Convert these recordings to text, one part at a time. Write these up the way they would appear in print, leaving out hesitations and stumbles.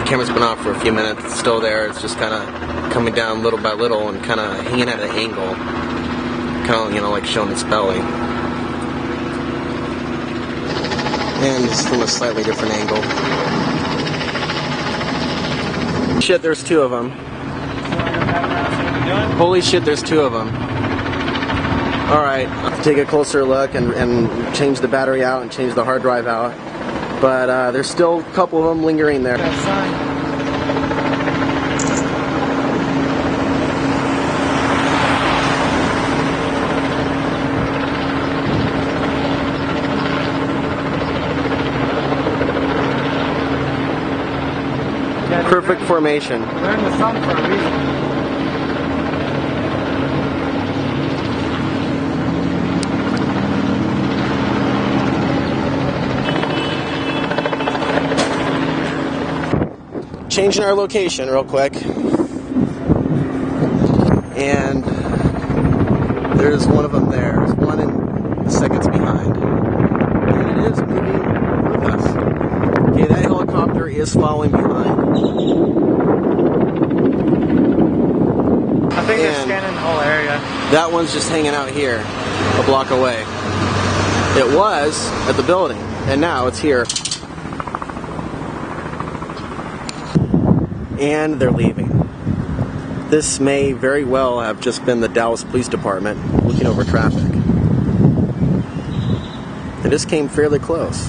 camera's been off for a few minutes. It's still there. It's just kind of coming down little by little and kind of hanging at an angle. Kind of, you know, like showing its belly. And just from a slightly different angle. Shit, there's two of them. Holy shit, there's two of them. Alright, I'll take a closer look and change the battery out and change the hard drive out. But there's still a couple of them lingering there. Perfect formation. Learn the song for a reason. Changing our location real quick. And there's one of them there. There's one in seconds behind. And it is moving with us. Okay, that helicopter is following behind. I think they're scanning the whole area. That one's just hanging out here, a block away. It was at the building, and now it's here. And they're leaving. This may very well have just been the Dallas Police Department looking over traffic. They just came fairly close.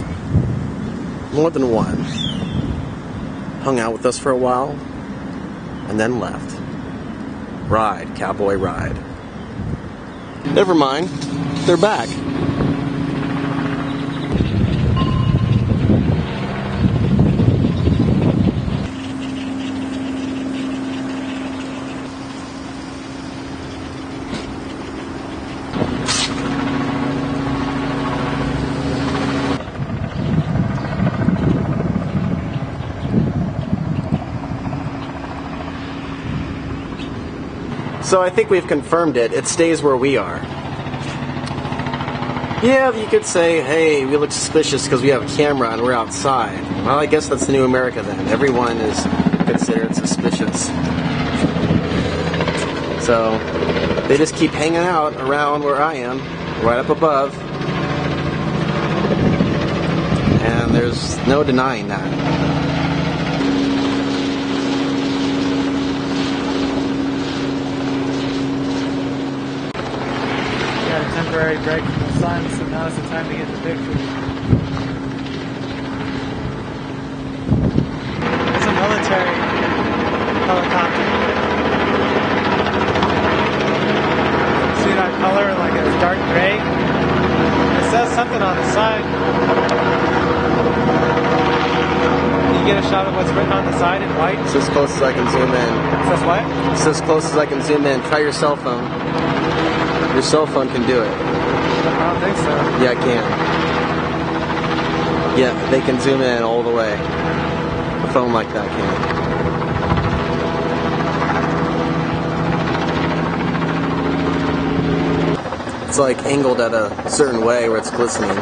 More than one. Hung out with us for a while, and then left. Ride, cowboy ride. Never mind, they're back. So I think we've confirmed it. It stays where we are. Yeah, you could say, hey, we look suspicious because we have a camera and we're outside. Well, I guess that's the new America then. Everyone is considered suspicious. So they just keep hanging out around where I am, right up above. And there's no denying that. Temporary break from the sun, so now's the time to get the picture. It's a military helicopter. See that color, like it's dark gray? It says something on the side. Can you get a shot of what's written on the side in white? It's as close as I can zoom in. It says what? It's as close as I can zoom in. Try your cell phone. Your cell phone can do it. I don't think so. Yeah, it can. Yeah, they can zoom in all the way. A phone like that can. It's like angled at a certain way where it's glistening.